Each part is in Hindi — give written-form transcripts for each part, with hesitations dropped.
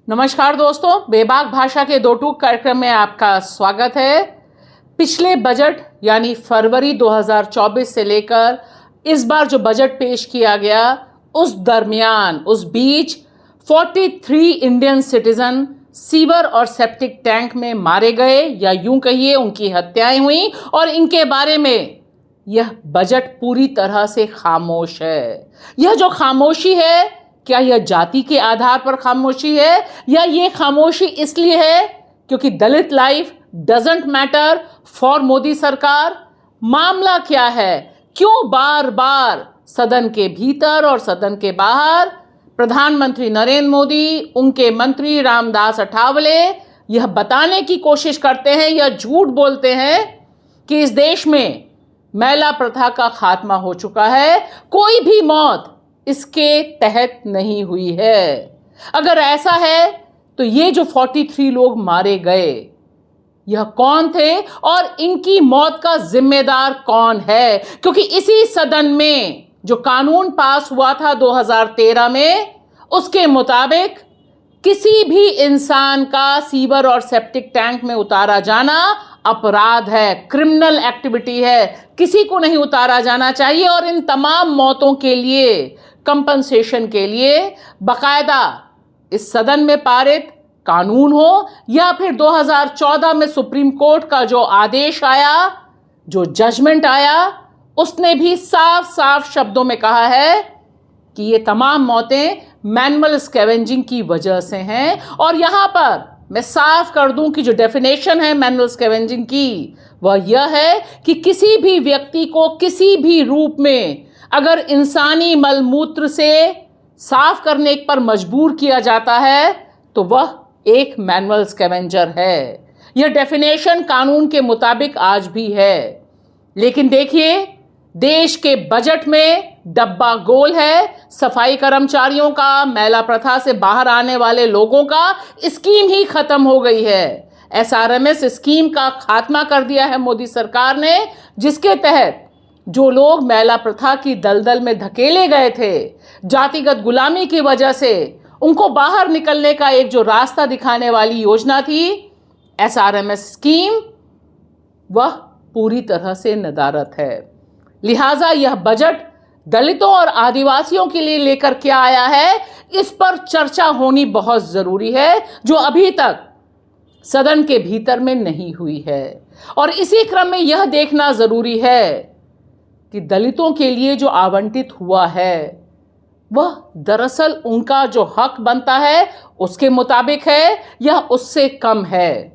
नमस्कार दोस्तों, बेबाक भाषा के दो टूक कार्यक्रम में आपका स्वागत है। पिछले बजट यानी फरवरी 2024 से लेकर इस बार जो बजट पेश किया गया, उस बीच 43 इंडियन सिटीजन सीवर और सेप्टिक टैंक में मारे गए या यूं कहिए उनकी हत्याएं हुई और इनके बारे में यह बजट पूरी तरह से खामोश है। यह जो खामोशी है, क्या यह जाति के आधार पर खामोशी है या ये खामोशी इसलिए है क्योंकि दलित life doesn't matter for Modi सरकार? मामला क्या है? क्यों बार बार सदन के भीतर और सदन के बाहर प्रधानमंत्री नरेंद्र मोदी, उनके मंत्री रामदास अठावले यह बताने की कोशिश करते हैं या झूठ बोलते हैं कि इस देश में मैला प्रथा का खात्मा हो चुका है, कोई भी मौत इसके तहत नहीं हुई है? अगर ऐसा है तो ये जो 43 लोग मारे गए, यह कौन थे और इनकी मौत का जिम्मेदार कौन है? क्योंकि इसी सदन में जो कानून पास हुआ था 2013 में, उसके मुताबिक किसी भी इंसान का सीवर और सेप्टिक टैंक में उतारा जाना अपराध है, क्रिमिनल एक्टिविटी है, किसी को नहीं उतारा जाना चाहिए। और इन तमाम मौतों के लिए कंपनसेशन के लिए बकायदा इस सदन में पारित कानून हो या फिर 2014 में सुप्रीम कोर्ट का जो आदेश आया, जो जजमेंट आया, उसने भी साफ साफ शब्दों में कहा है कि ये तमाम मौतें मैनुअल स्कैवेंजिंग की वजह से हैं। और यहां पर मैं साफ कर दूं कि जो डेफिनेशन है मैनुअल स्कैवेंजिंग की, वह यह है कि किसी भी व्यक्ति को किसी भी रूप में अगर इंसानी मलमूत्र से साफ करने पर मजबूर किया जाता है तो वह एक मैनुअल स्कैवेंजर है। यह डेफिनेशन कानून के मुताबिक आज भी है। लेकिन देखिए, देश के बजट में डब्बा गोल है सफाई कर्मचारियों का, मैला प्रथा से बाहर आने वाले लोगों का स्कीम ही खत्म हो गई है। एसआरएमएस स्कीम का खात्मा कर दिया है मोदी सरकार ने, जिसके तहत जो लोग मैला प्रथा की दलदल में धकेले गए थे, जातिगत गुलामी की वजह से उनको बाहर निकलने का एक जो रास्ता दिखाने वाली योजना थी एसआरएमएस स्कीम, वह पूरी तरह से नदारद है। लिहाजा यह बजट दलितों और आदिवासियों के लिए लेकर क्या आया है, इस पर चर्चा होनी बहुत जरूरी है, जो अभी तक सदन के भीतर में नहीं हुई है। और इसी क्रम में यह देखना जरूरी है कि दलितों के लिए जो आवंटित हुआ है वह दरअसल उनका जो हक बनता है उसके मुताबिक है या उससे कम है।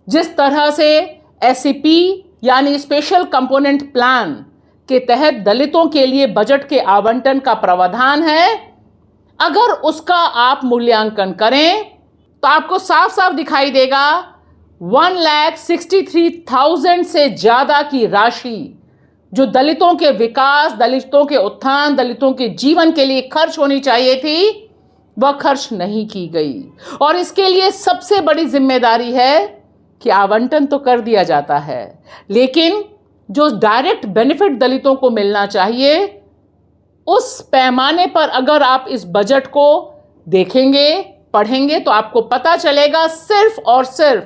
जिस तरह से एससीपी यानी स्पेशल कंपोनेंट प्लान के तहत दलितों के लिए बजट के आवंटन का प्रावधान है, अगर उसका आप मूल्यांकन करें तो आपको साफ साफ दिखाई देगा 1,63,000 से ज्यादा की राशि जो दलितों के विकास, दलितों के उत्थान, दलितों के जीवन के लिए खर्च होनी चाहिए थी, वह खर्च नहीं की गई। और इसके लिए सबसे बड़ी जिम्मेदारी है कि आवंटन तो कर दिया जाता है, लेकिन जो डायरेक्ट बेनिफिट दलितों को मिलना चाहिए, उस पैमाने पर अगर आप इस बजट को देखेंगे, पढ़ेंगे, तो आपको पता चलेगा सिर्फ और सिर्फ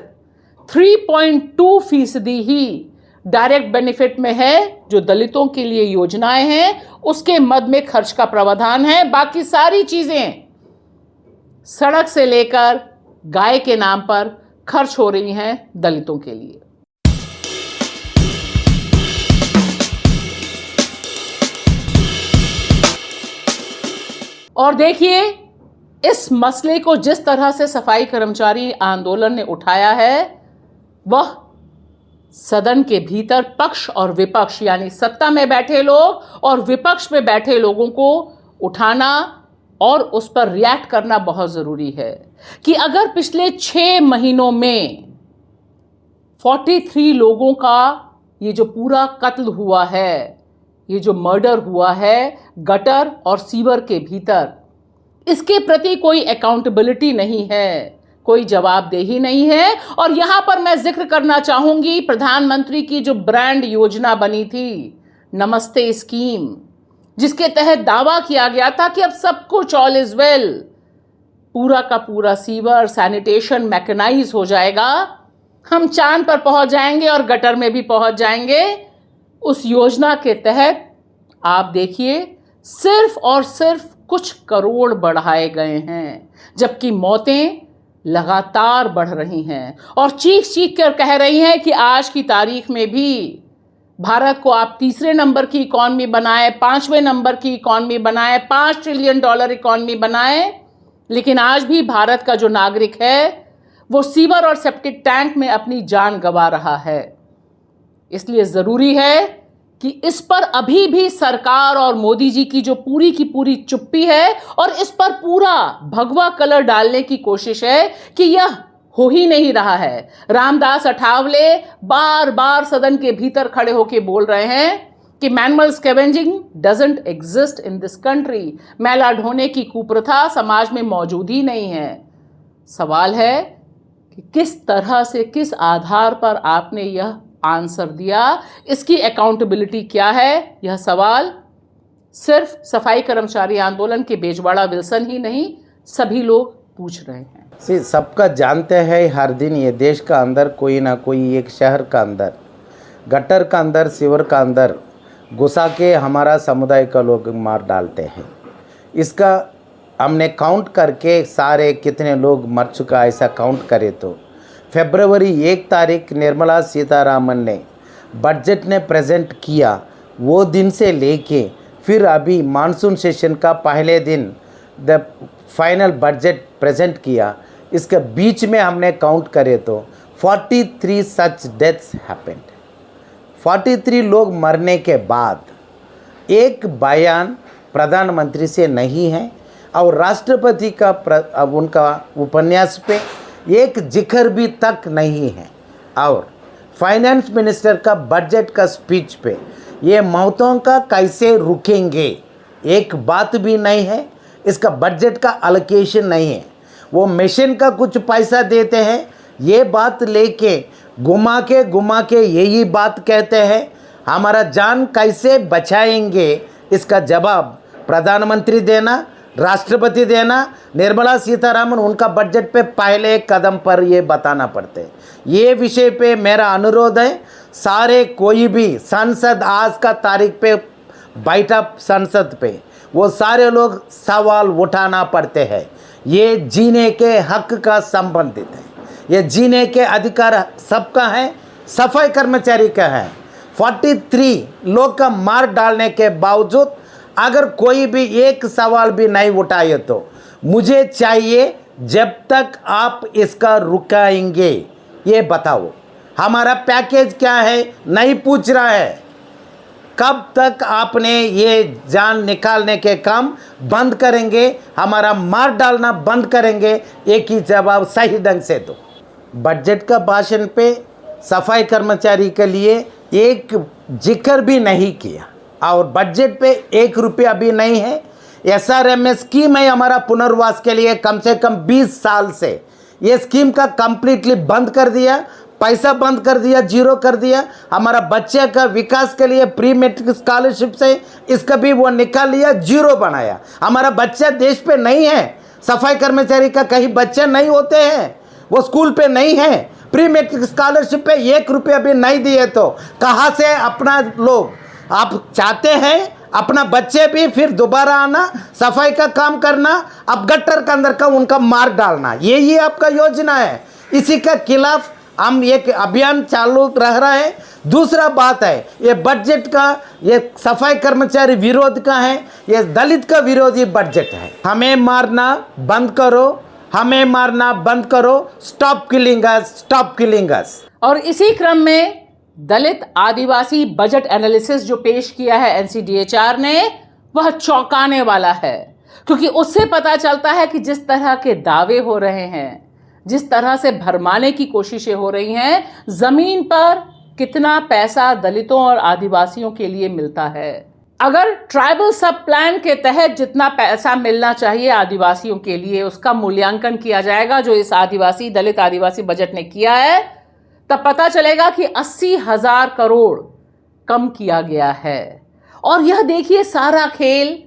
3.2% ही डायरेक्ट बेनिफिट में है। जो दलितों के लिए योजनाएं हैं उसके मद में खर्च का प्रावधान है। बाकी सारी चीजें सड़क से लेकर गाय के नाम पर खर्च हो रही हैं दलितों के लिए। और देखिए, इस मसले को जिस तरह से सफाई कर्मचारी आंदोलन ने उठाया है, वह सदन के भीतर पक्ष और विपक्ष यानी सत्ता में बैठे लोग और विपक्ष में बैठे लोगों को उठाना और उस पर रिएक्ट करना बहुत जरूरी है कि अगर पिछले 6 महीनों में 43 लोगों का ये जो पूरा कत्ल हुआ है, ये जो मर्डर हुआ है गटर और सीवर के भीतर, इसके प्रति कोई अकाउंटेबिलिटी नहीं है, कोई जवाबदेही नहीं है। और यहां पर मैं जिक्र करना चाहूंगी प्रधानमंत्री की जो ब्रांड योजना बनी थी, नमस्ते स्कीम, जिसके तहत दावा किया गया था कि अब सब कुछ ऑल इज वेल, पूरा का पूरा सीवर सैनिटेशन मैकेनाइज हो जाएगा, हम चांद पर पहुंच जाएंगे और गटर में भी पहुंच जाएंगे। उस योजना के तहत आप देखिए सिर्फ और सिर्फ कुछ करोड़ बढ़ाए गए हैं, जबकि मौतें लगातार बढ़ रही हैं और चीख चीख कर कह रही हैं कि आज की तारीख में भी भारत को आप तीसरे नंबर की इकॉनमी बनाए, 5वें नंबर की इकॉनमी बनाए, $5 ट्रिलियन इकॉनमी बनाए, लेकिन आज भी भारत का जो नागरिक है वो सीवर और सेप्टिक टैंक में अपनी जान गंवा रहा है। इसलिए ज़रूरी है कि इस पर अभी भी सरकार और मोदी जी की जो पूरी की पूरी चुप्पी है और इस पर पूरा भगवा कलर डालने की कोशिश है कि यह हो ही नहीं रहा है। रामदास अठावले बार बार सदन के भीतर खड़े होकर बोल रहे हैं कि manual scavenging doesn't exist in this country. मैला ढोने की कुप्रथा समाज में मौजूद ही नहीं है। सवाल है कि किस तरह से, किस आधार पर आपने यह आंसर दिया, इसकी अकाउंटेबिलिटी क्या है? यह सवाल सिर्फ सफाई कर्मचारी आंदोलन के बेजवाड़ा विल्सन ही नहीं, सभी लोग पूछ रहे हैं। सबका जानते हैं, हर दिन ये देश का अंदर कोई ना कोई एक शहर का अंदर, गटर का अंदर, सीवर का अंदर घुसा के हमारा समुदाय का लोग मार डालते हैं। इसका हमने काउंट करके सारे कितने लोग मर चुका ऐसा काउंट करें तो फरवरी 1 तारीख निर्मला सीतारामन ने बजट ने प्रेजेंट किया, वो दिन से लेके फिर अभी मानसून सेशन का पहले दिन द फाइनल बजट प्रेजेंट किया, इसके बीच में हमने काउंट करे तो 43 सच डेथ्स हैपेंड। 43 लोग मरने के बाद एक बयान प्रधानमंत्री से नहीं है और राष्ट्रपति का उनका उपन्यास पे एक जिक्र भी तक नहीं है, और फाइनेंस मिनिस्टर का बजट का स्पीच पे ये मौतों का कैसे रुकेंगे एक बात भी नहीं है। इसका बजट का अलोकेशन नहीं है। वो मिशन का कुछ पैसा देते हैं, ये बात लेके घुमा के यही बात कहते हैं। हमारा जान कैसे बचाएंगे, इसका जवाब प्रधानमंत्री देना, राष्ट्रपति देना, निर्मला सीतारामन उनका बजट पे पहले कदम पर ये बताना पड़ते हैं। ये विषय पे मेरा अनुरोध है, सारे कोई भी संसद आज का तारीख पे बैठा संसद पे वो सारे लोग सवाल उठाना पड़ते हैं। ये जीने के हक का संबंधित है, ये जीने के अधिकार सबका है, सफाई कर्मचारी का है। 43 लोग का मार डालने के बावजूद अगर कोई भी एक सवाल भी नहीं उठाए तो मुझे चाहिए जब तक आप इसका रुकाएंगे ये बताओ। हमारा पैकेज क्या है नहीं पूछ रहा है, कब तक आपने ये जान निकालने के काम बंद करेंगे, हमारा मार डालना बंद करेंगे, एक ही जवाब सही ढंग से दो। बजट का भाषण पे सफाई कर्मचारी के लिए एक जिक्र भी नहीं किया और बजट पे 1 रुपया भी नहीं है। SRMS स्कीम है हमारा पुनर्वास के लिए, कम से कम 20 साल से ये स्कीम का कंप्लीटली बंद कर दिया, पैसा बंद कर दिया, जीरो कर दिया। हमारा बच्चे का विकास के लिए प्री मेट्रिक स्कॉलरशिप से इसका भी वो निकाल लिया, जीरो बनाया। हमारा बच्चा देश पे नहीं है, सफाई कर्मचारी का कहीं बच्चे नहीं होते हैं, वो स्कूल पे नहीं है, प्री मेट्रिक स्कॉलरशिप पे 1 रुपया भी नहीं दिए तो कहाँ से अपना लोग आप चाहते हैं अपना बच्चे भी फिर दोबारा आना, सफाई का काम करना, अब गटर के अंदर का उनका मार डालना, यही आपका योजना है। इसी के खिलाफ हम एक अभियान चालू रह रहा है। दूसरा बात है ये बजट का, ये सफाई कर्मचारी विरोध का है, ये दलित का विरोधी बजट है। हमें मारना बंद करो, हमें मारना बंद करो, stop killing us, stop killing us. और इसी क्रम में दलित आदिवासी बजट एनालिसिस जो पेश किया है NCDHR ने, वह चौंकाने वाला है, क्योंकि उससे पता चलता है कि जिस तरह के दावे हो रहे हैं, जिस तरह से भरमाने की कोशिशें हो रही हैं, जमीन पर कितना पैसा दलितों और आदिवासियों के लिए मिलता है। अगर ट्राइबल सब प्लान के तहत जितना पैसा मिलना चाहिए आदिवासियों के लिए, उसका मूल्यांकन किया जाएगा जो इस दलित आदिवासी बजट ने किया है, तब पता चलेगा कि 80,000 करोड़ कम किया गया है। और यह देखिए सारा खेल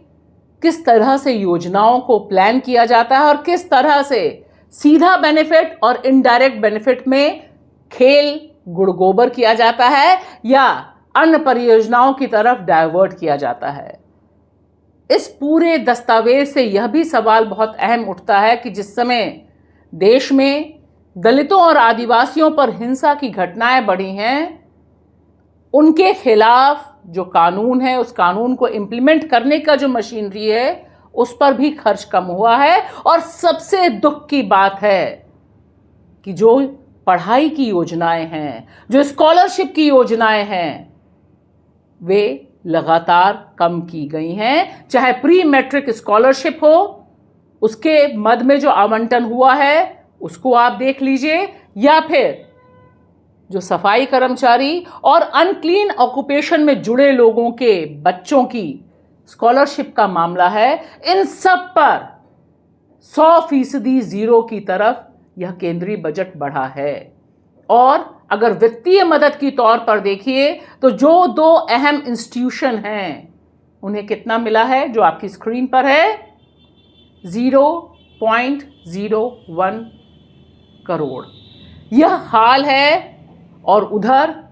किस तरह से योजनाओं को प्लान किया जाता है और किस तरह से सीधा बेनिफिट और इनडायरेक्ट बेनिफिट में खेल गुड़ गोबर किया जाता है या अन्य परियोजनाओं की तरफ डाइवर्ट किया जाता है। इस पूरे दस्तावेज से यह भी सवाल बहुत अहम उठता है कि जिस समय देश में दलितों और आदिवासियों पर हिंसा की घटनाएं बढ़ी हैं, उनके खिलाफ जो कानून है, उस कानून को इम्प्लीमेंट करने का जो मशीनरी है, उस पर भी खर्च कम हुआ है। और सबसे दुख की बात है कि जो पढ़ाई की योजनाएं हैं, जो स्कॉलरशिप की योजनाएं हैं, वे लगातार कम की गई हैं। चाहे प्री मैट्रिक स्कॉलरशिप हो, उसके मद में जो आवंटन हुआ है उसको आप देख लीजिए, या फिर जो सफाई कर्मचारी और अनक्लीन ऑक्यूपेशन में जुड़े लोगों के बच्चों की स्कॉलरशिप का मामला है, इन सब पर 100% जीरो की तरफ यह केंद्रीय बजट बढ़ा है। और अगर वित्तीय मदद की तौर पर देखिए तो जो दो अहम इंस्टीट्यूशन हैं, उन्हें कितना मिला है जो आपकी स्क्रीन पर है, 0.01 करोड़। यह हाल है। और उधर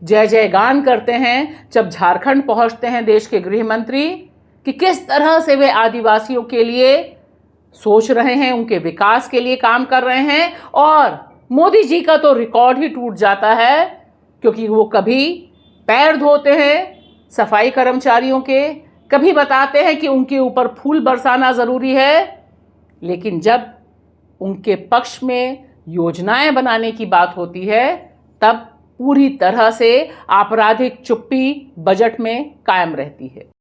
जय जयगान करते हैं जब झारखंड पहुंचते हैं देश के गृह मंत्री कि किस तरह से वे आदिवासियों के लिए सोच रहे हैं, उनके विकास के लिए काम कर रहे हैं। और मोदी जी का तो रिकॉर्ड ही टूट जाता है, क्योंकि वो कभी पैर धोते हैं सफाई कर्मचारियों के, कभी बताते हैं कि उनके ऊपर फूल बरसाना ज़रूरी है, लेकिन जब उनके पक्ष में योजनाएं बनाने की बात होती है तब पूरी तरह से आपराधिक चुप्पी बजट में कायम रहती है।